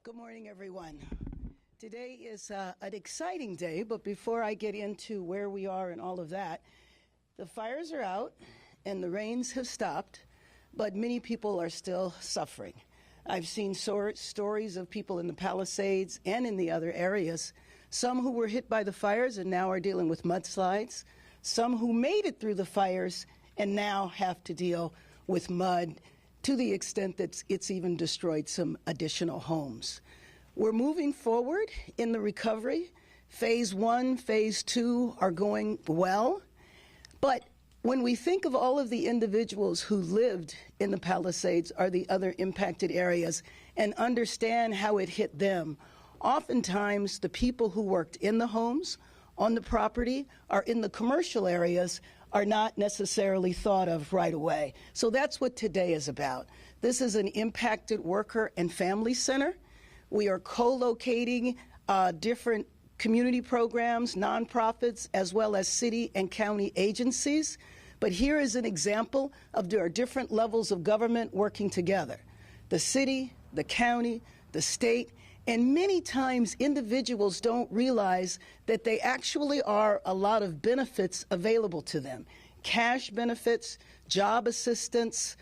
Good morning, everyone. Today is an exciting day, but before I get into where we are and all of that, the fires are out and the rains have stopped, but many people are still suffering. I've seen stories of people in the Palisades and in the other areas, some who were hit by the fires and now are dealing with mudslides, some who made it through the fires and now have to deal with mud to the extent that it's even destroyed some additional homes. We're moving forward in the recovery. Phase 1, Phase 2 are going well. But when we think of all of the individuals who lived in the Palisades or the other impacted areas and understand how it hit them, oftentimes the people who worked in the homes, on the property, or in the commercial areas are not necessarily thought of right away. So that's what today is about. This is an impacted worker and family center. We are co-locating different community programs, nonprofits, as well as city and county agencies. But here is an example of our different levels of government working together. The city, the county, the state, and many times individuals don't realize that they actually are a lot of benefits available to them. Cash benefits, job assistance,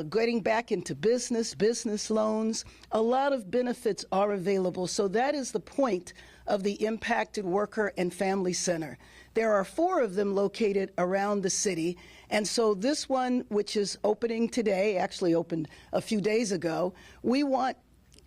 getting back into business loans, a lot of benefits are available. So that is the point of the Impacted Worker and Family Center. There are 4 of them located around the city. And so this one, which is opening today, actually opened a few days ago, we want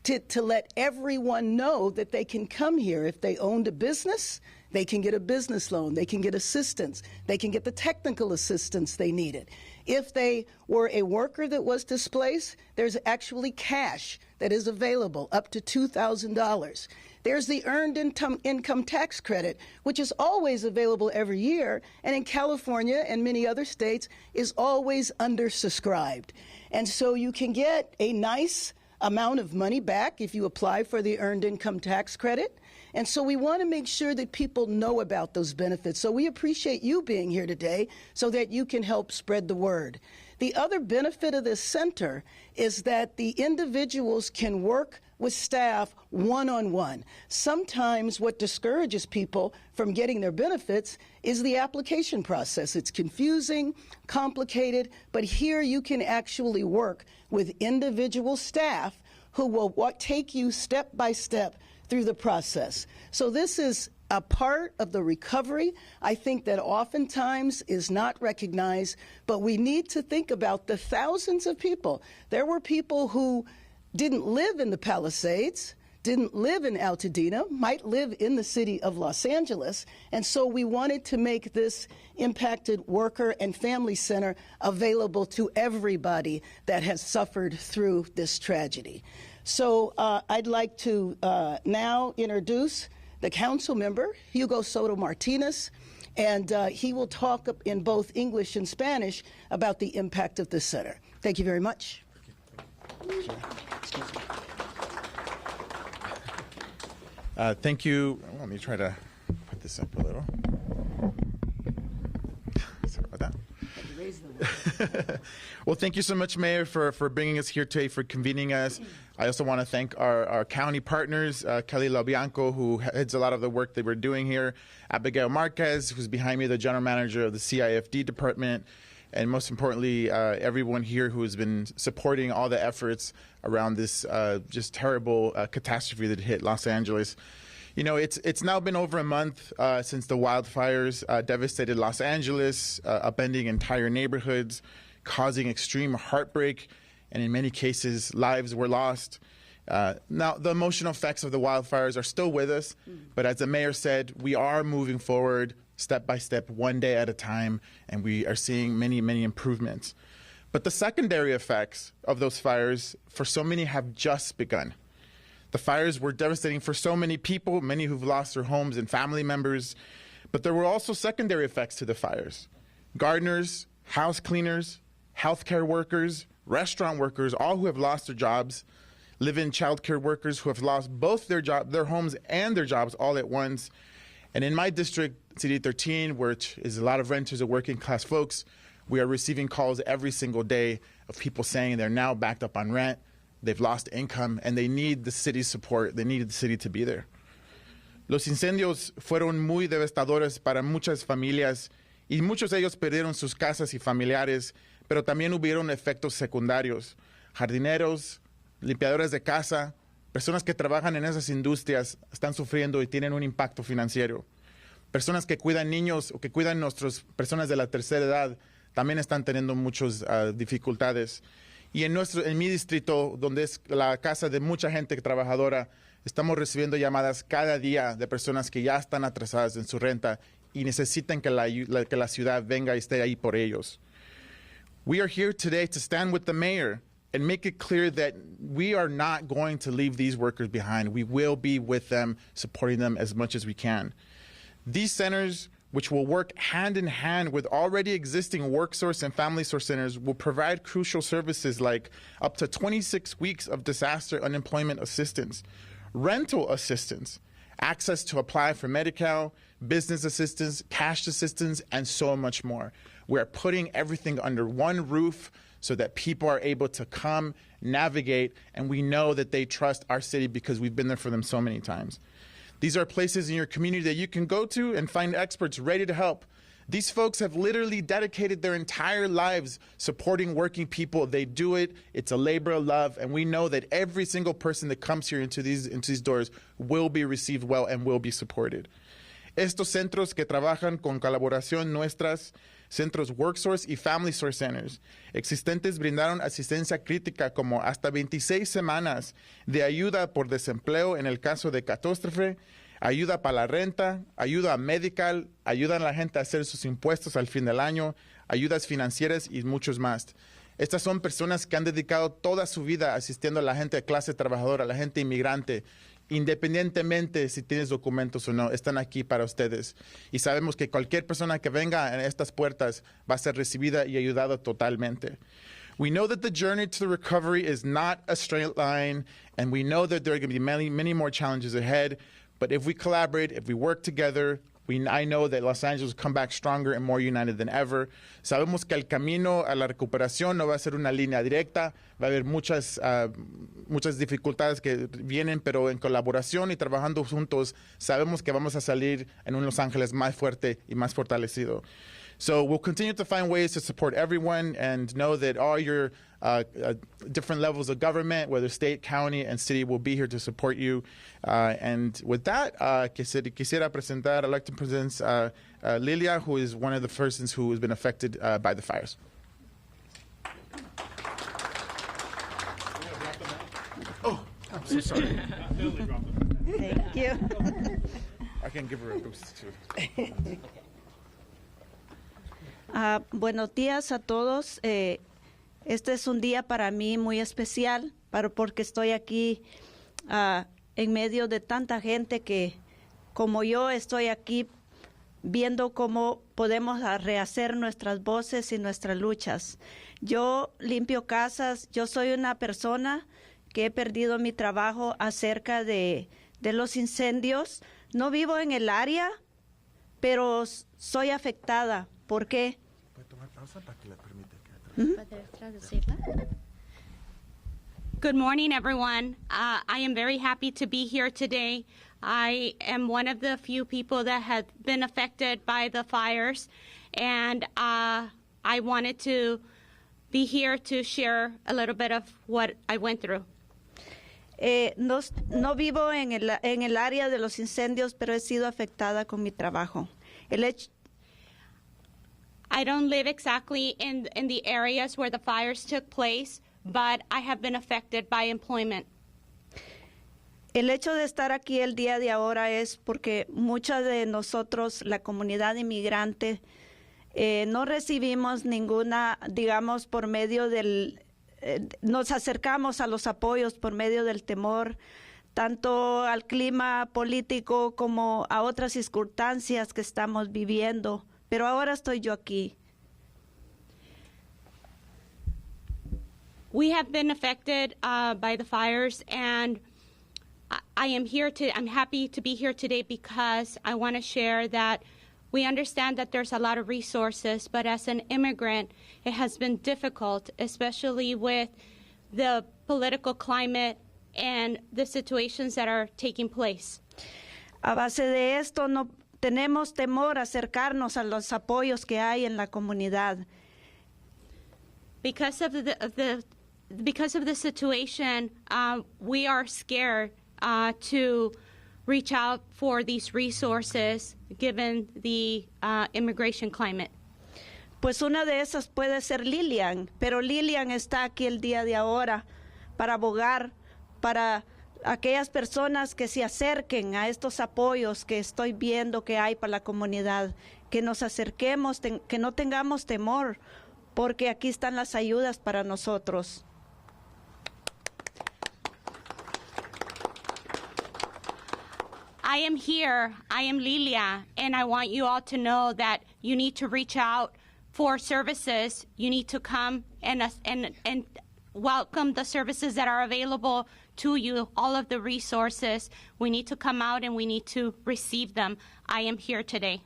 to let everyone know that they can come here. If they owned a business, they can get a business loan, they can get assistance, they can get the technical assistance they needed. If they were a worker that was displaced, there's actually cash that is available, up to $2,000. There's the earned income tax credit, which is always available every year, and in California and many other states is always undersubscribed. And so you can get a nice amount of money back if you apply for the earned income tax credit. And so we want to make sure that people know about those benefits. So we appreciate you being here today so that you can help spread the word. The other benefit of this center is that the individuals can work with staff one-on-one. Sometimes what discourages people from getting their benefits is the application process. It's confusing, complicated, but here you can actually work with individual staff who will take you step by step through the process. So this is a part of the recovery, I think, that oftentimes is not recognized, but we need to think about the thousands of people. There were people who didn't live in the Palisades, didn't live in Altadena, might live in the city of Los Angeles, and so we wanted to make this Impacted Worker and Family Center available to everybody that has suffered through this tragedy. So I'd like to now introduce the council member, Hugo Soto Martinez, and he will talk in both English and Spanish about the impact of the center. Thank you very much. Thank you. Let me try to put this up a little. Sorry about that. Well, thank you so much, Mayor, for bringing us here today, for convening us. I also want to thank our county partners, Kelly LaBianco, who heads a lot of the work that we're doing here, Abigail Marquez, who's behind me, the general manager of the CIFD department, and most importantly, everyone here who has been supporting all the efforts around this just terrible catastrophe that hit Los Angeles. You know, it's now been over a month since the wildfires devastated Los Angeles, upending entire neighborhoods, causing extreme heartbreak, and in many cases, lives were lost. Now, the emotional effects of the wildfires are still with us, but as the mayor said, we are moving forward step by step, one day at a time, and we are seeing many, many improvements. But the secondary effects of those fires, for so many, have just begun. The fires were devastating for so many people, many who've lost their homes and family members, but there were also secondary effects to the fires. Gardeners, house cleaners, healthcare workers, restaurant workers, all who have lost their jobs, live-in childcare workers who have lost both their homes and their jobs all at once. And in my district, CD 13, which is a lot of renters and working class folks, we are receiving calls every single day of people saying they're now backed up on rent, they've lost income, and they need the city's support. They needed the city to be there. Los incendios fueron muy devastadores para muchas familias y muchos de ellos perdieron sus casas y familiares, pero también hubieron efectos secundarios. Jardineros, limpiadores de casa, personas que trabajan en esas industrias están sufriendo y tienen un impacto financiero. Personas que cuidan niños o que cuidan nuestras personas de la tercera edad también están teniendo muchas dificultades. Y en mi distrito, donde es la casa de mucha gente trabajadora, estamos recibiendo llamadas cada día de personas que ya están atrasadas en su renta y necesitan que la ciudad venga y esté ahí por ellos. We are here today to stand with the mayor and make it clear that we are not going to leave these workers behind. We will be with them, supporting them as much as we can. These centers, which will work hand in hand with already existing work source and family source centers, will provide crucial services like up to 26 weeks of disaster unemployment assistance, rental assistance, access to apply for Medi-Cal, business assistance, cash assistance, and so much more. We are putting everything under one roof so that people are able to come, navigate, and we know that they trust our city because we've been there for them so many times. These are places in your community that you can go to and find experts ready to help. These folks have literally dedicated their entire lives supporting working people. They do it. It's a labor of love, and we know that every single person that comes here into these doors will be received well and will be supported. Estos centros que trabajan con colaboración nuestras, centros WorkSource y Family Source Centers, existentes brindaron asistencia crítica como hasta 26 semanas de ayuda por desempleo en el caso de catástrofe, ayuda para la renta, ayuda medical, ayudan a la gente a hacer sus impuestos al fin del año, ayudas financieras y muchos más. Estas son personas que han dedicado toda su vida asistiendo a la gente de clase trabajadora, a la gente inmigrante, independientemente si tienes documentos o no, están aquí para ustedes. Y sabemos que cualquier persona que venga en estas puertas va a ser recibida y ayudada totalmente. We know that the journey to the recovery is not a straight line, and we know that there are going to be many, many more challenges ahead. But if we collaborate, if we work together, I know that Los Angeles will come back stronger and more united than ever. Sabemos que el camino a la recuperación no va a ser una línea directa, va a haber muchas dificultades que vienen, pero en colaboración y trabajando juntos, sabemos que vamos a salir en un Los Ángeles más fuerte y más fortalecido. So we'll continue to find ways to support everyone and know that all your different levels of government, whether state, county, and city, will be here to support you. And with that, quisiera presentar, I'd like to present Lilia, who is one of the persons who has been affected by the fires. Oh, I'm so sorry. Thank you. I can give her a boost, too. Buenos días a todos. Este es un día para mí muy especial, porque estoy aquí en medio de tanta gente que, como yo, estoy aquí viendo cómo podemos rehacer nuestras voces y nuestras luchas. Yo limpio casas, yo soy una persona que he perdido mi trabajo acerca de los incendios. No vivo en el área, pero soy afectada. ¿Por qué? Good morning, everyone. I am very happy to be here today. I am one of the few people that have been affected by the fires, and I wanted to be here to share a little bit of what I went through. No vivo en el área de los incendios, pero he sido afectada con mi trabajo. I don't live exactly in the areas where the fires took place, but I have been affected by employment. El hecho de estar aquí el día de ahora es porque muchas de nosotros, la comunidad inmigrante, no recibimos ninguna, digamos, por medio del... nos acercamos a los apoyos por medio del temor, tanto al clima político como a otras circunstancias que estamos viviendo. Pero ahora estoy yo aquí. We have been affected by the fires, and I'm happy to be here today because I want to share that we understand that there's a lot of resources, but as an immigrant, it has been difficult, especially with the political climate and the situations that are taking place. A base de esto, no tenemos temor a acercarnos a los apoyos que hay en la comunidad. Because of the situation, we are scared to reach out for these resources given the immigration climate. Pues una de esas puede ser Lilian, pero Lilian está aquí el día de ahora para abogar para aquellas personas que se acerquen a estos apoyos que estoy viendo que hay para la comunidad, que nos acerquemos, que no tengamos temor, porque aquí están las ayudas para nosotros. I am here, I am Lilia, and I want you all to know that you need to reach out for services. You need to come and welcome the services that are available to you, all of the resources. We need to come out and we need to receive them. I am here today.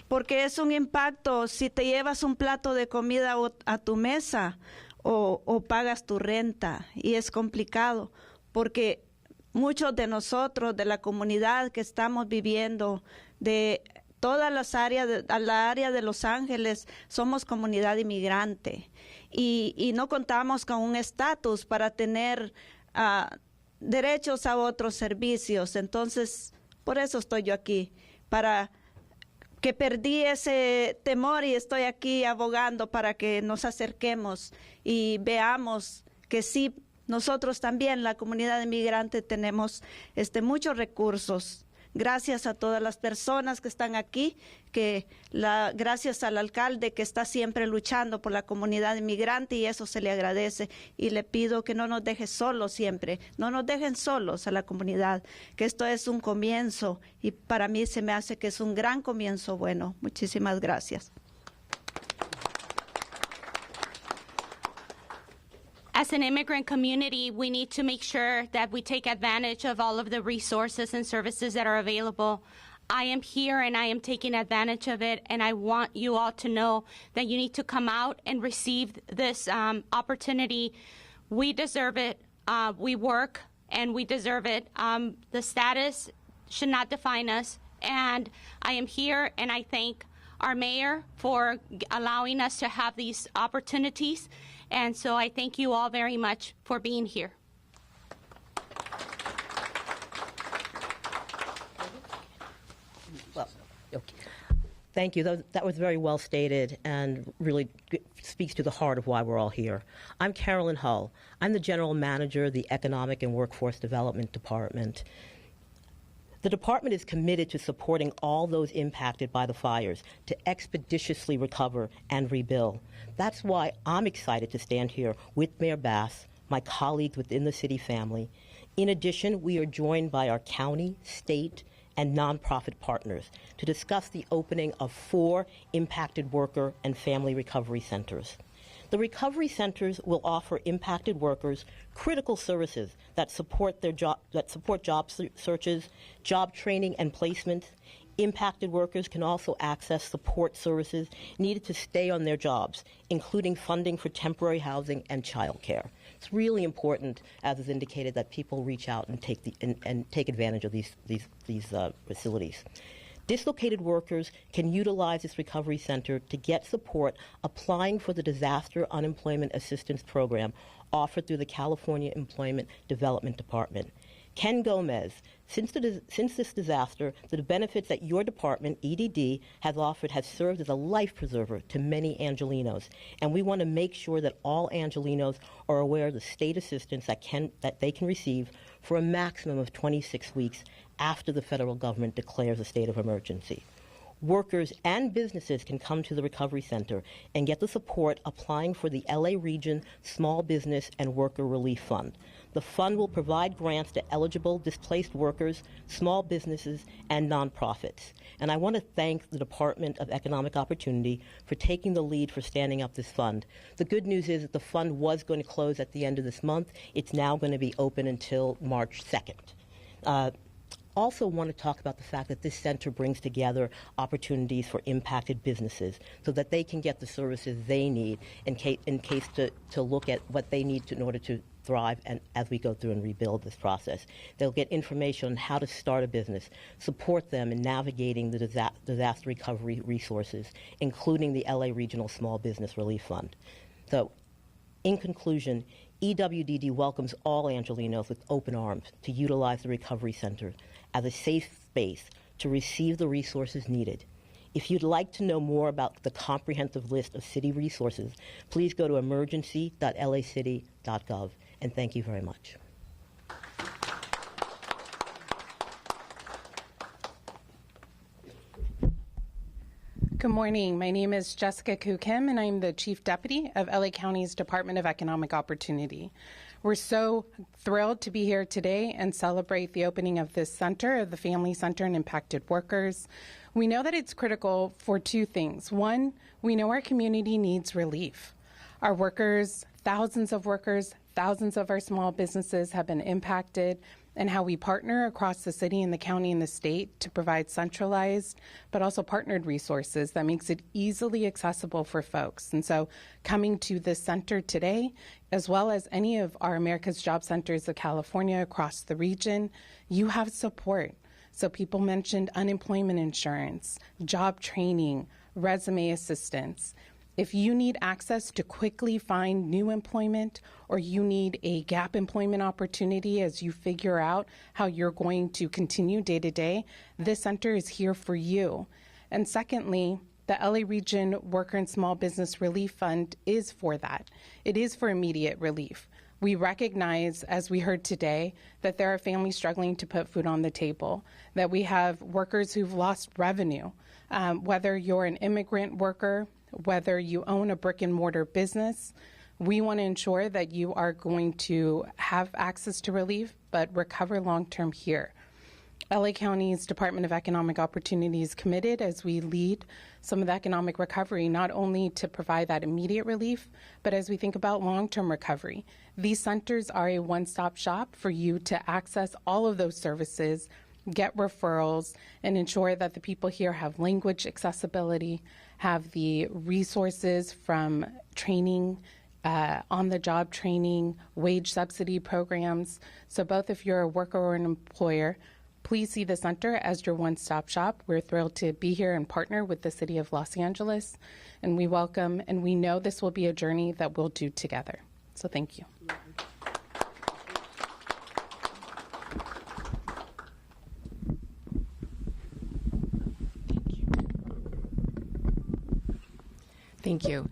Porque es un impacto si te llevas un plato de comida a tu mesa o pagas tu renta, y es complicado porque muchos de nosotros, de la comunidad que estamos viviendo, de todas las áreas, la área de Los Ángeles, somos comunidad inmigrante y no contamos con un estatus para tener derechos a otros servicios. Entonces, por eso estoy yo aquí, para que perdí ese temor y estoy aquí abogando para que nos acerquemos y veamos que sí, nosotros también, la comunidad inmigrante, tenemos muchos recursos. Gracias a todas las personas que están aquí, gracias al alcalde que está siempre luchando por la comunidad inmigrante, y eso se le agradece. Y le pido que no nos deje solos siempre, no nos dejen solos a la comunidad, que esto es un comienzo y para mí se me hace que es un gran comienzo bueno. Muchísimas gracias. As an immigrant community, we need to make sure that we take advantage of all of the resources and services that are available. I am here and I am taking advantage of it, and I want you all to know that you need to come out and receive this opportunity. We deserve it. We work and we deserve it. The status should not define us, and I am here and I thank our mayor for allowing us to have these opportunities. And so I thank you all very much for being here. Well, okay. Thank you. That was very well stated and really speaks to the heart of why we're all here. I'm Carolyn Hull. I'm the General Manager of the Economic and Workforce Development Department. The department is committed to supporting all those impacted by the fires to expeditiously recover and rebuild. That's why I'm excited to stand here with Mayor Bass, my colleagues within the city family. In addition, we are joined by our county, state, and nonprofit partners to discuss the opening of 4 impacted worker and family recovery centers. The recovery centers will offer impacted workers critical services that support job searches, job training and placement. Impacted workers can also access support services needed to stay on their jobs, including funding for temporary housing and childcare. It's really important, as is indicated, that people reach out and take advantage of these facilities. Dislocated workers can utilize this recovery center to get support applying for the Disaster Unemployment Assistance Program offered through the California Employment Development Department. Ken Gomez, since this disaster, the benefits that your department, EDD, has offered has served as a life preserver to many Angelenos, and we want to make sure that all Angelenos are aware of the state assistance that they can receive for a maximum of 26 weeks after the federal government declares a state of emergency. Workers and businesses can come to the Recovery Center and get the support applying for the LA Region Small Business and Worker Relief Fund. The fund will provide grants to eligible displaced workers, small businesses, and nonprofits. And I want to thank the Department of Economic Opportunity for taking the lead for standing up this fund. The good news is that the fund was going to close at the end of this month. It's now going to be open until March 2nd. Also want to talk about the fact that this center brings together opportunities for impacted businesses so that they can get the services they need in case to look at what they need in order to thrive and as we go through and rebuild this process. They'll get information on how to start a business, support them in navigating the disaster recovery resources, including the LA Regional Small Business Relief Fund. So, in conclusion, EWDD welcomes all Angelenos with open arms to utilize the Recovery Center as a safe space to receive the resources needed. If you'd like to know more about the comprehensive list of city resources, please go to emergency.lacity.gov. And thank you very much. Good morning. My name is Jessica Koo Kim, and I'm the Chief Deputy of LA County's Department of Economic Opportunity. We're so thrilled to be here today and celebrate the opening of this center, the Family Center and Impacted Workers. We know that it's critical for two things. One, we know our community needs relief. Our workers, thousands of our small businesses have been impacted, and how we partner across the city and the county and the state to provide centralized but also partnered resources that makes it easily accessible for folks. And so coming to this center today, as well as any of our America's Job Centers of California across the region, you have support. So people mentioned unemployment insurance, job training, resume assistance. If you need access to quickly find new employment, or you need a gap employment opportunity as you figure out how you're going to continue day to day, this center is here for you. And secondly, the LA Region Worker and Small Business Relief Fund is for that. It is for immediate relief. We recognize, as we heard today, that there are families struggling to put food on the table, that we have workers who've lost revenue, whether you're an immigrant worker, whether you own a brick and mortar business. We want to ensure that you are going to have access to relief, but recover long-term here. LA County's Department of Economic Opportunity is committed as we lead some of the economic recovery, not only to provide that immediate relief, but as we think about long-term recovery. These centers are a one-stop shop for you to access all of those services, get referrals, and ensure that the people here have language accessibility, have the resources from training, on-the-job training, wage subsidy programs. So both if you're a worker or an employer, please see the center as your one-stop shop. We're thrilled to be here and partner with the City of Los Angeles, and we welcome, and we know this will be a journey that we'll do together. So thank you. Thank you.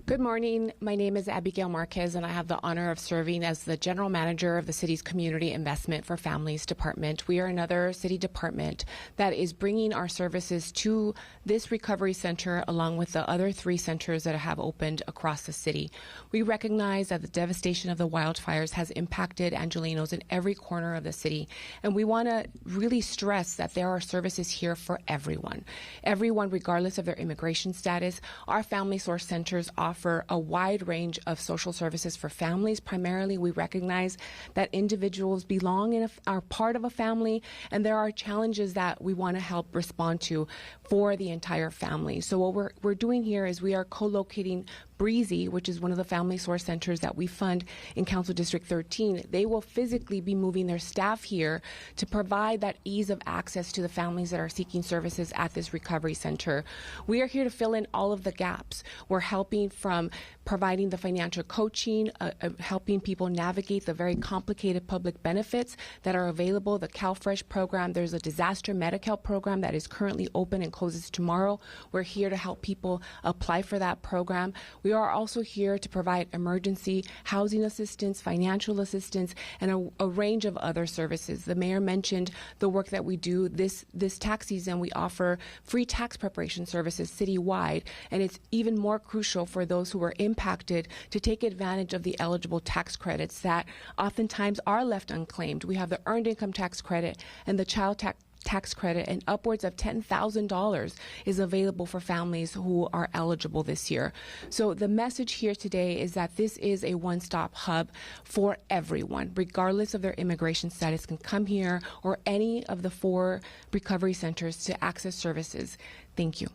Good morning. My name is Abigail Marquez, and I have the honor of serving as the General Manager of the city's Community Investment for Families Department. We are another city department that is bringing our services to this recovery center along with the other 3 centers that have opened across the city. We recognize that the devastation of the wildfires has impacted Angelenos in every corner of the city, and we want to really stress that there are services here for everyone. Everyone, regardless of their immigration status. Our Family Source Centers offer a wide range of social services for families. Primarily, we recognize that individuals belong in are part of a family, and there are challenges that we want to help respond to for the entire family. So what we're doing here is we are co-locating Breezy, which is one of the Family Source Centers that we fund in Council District 13. They will physically be moving their staff here to provide that ease of access to the families that are seeking services at this recovery center. We are here to fill in all of the gaps. We're helping from providing the financial coaching, helping people navigate the very complicated public benefits that are available, the CalFresh program. There's a disaster Medi-Cal program that is currently open and closes tomorrow. We're here to help people apply for that program. We are also here to provide emergency housing assistance, financial assistance, and a range of other services. The mayor mentioned the work that we do this tax season. We offer free tax preparation services citywide, and it's even more crucial for those who are impacted to take advantage of the eligible tax credits that oftentimes are left unclaimed. We have the earned income tax credit and the child tax credit, and upwards of $10,000 is available for families who are eligible this year. So the message here today is that this is a one-stop hub for everyone, regardless of their immigration status, can come here or any of the 4 recovery centers to access services. Thank you.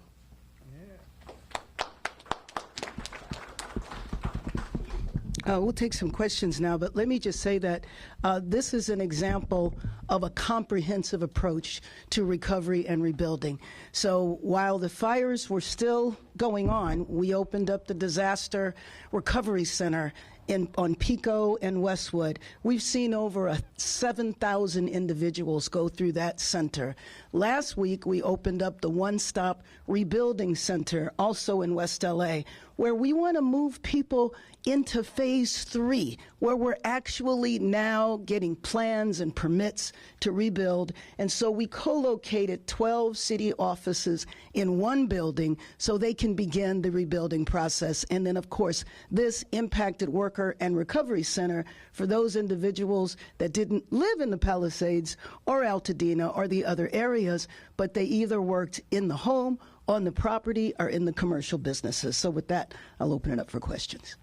We'll take some questions now, but let me just say that this is an example of a comprehensive approach to recovery and rebuilding. So while the fires were still going on, we opened up the Disaster Recovery Center on Pico and Westwood. We've seen over 7,000 individuals go through that center. Last week, we opened up the One Stop Rebuilding Center, also in West LA, where we want to move people into phase 3, where we're actually now getting plans and permits to rebuild. And so we co-located 12 city offices in one building so they can begin the rebuilding process. And then, of course, this Impacted Worker and Recovery Center for those individuals that didn't live in the Palisades or Altadena or the other areas, but they either worked in the home, on the property, or in the commercial businesses. So with that, I'll open it up for questions.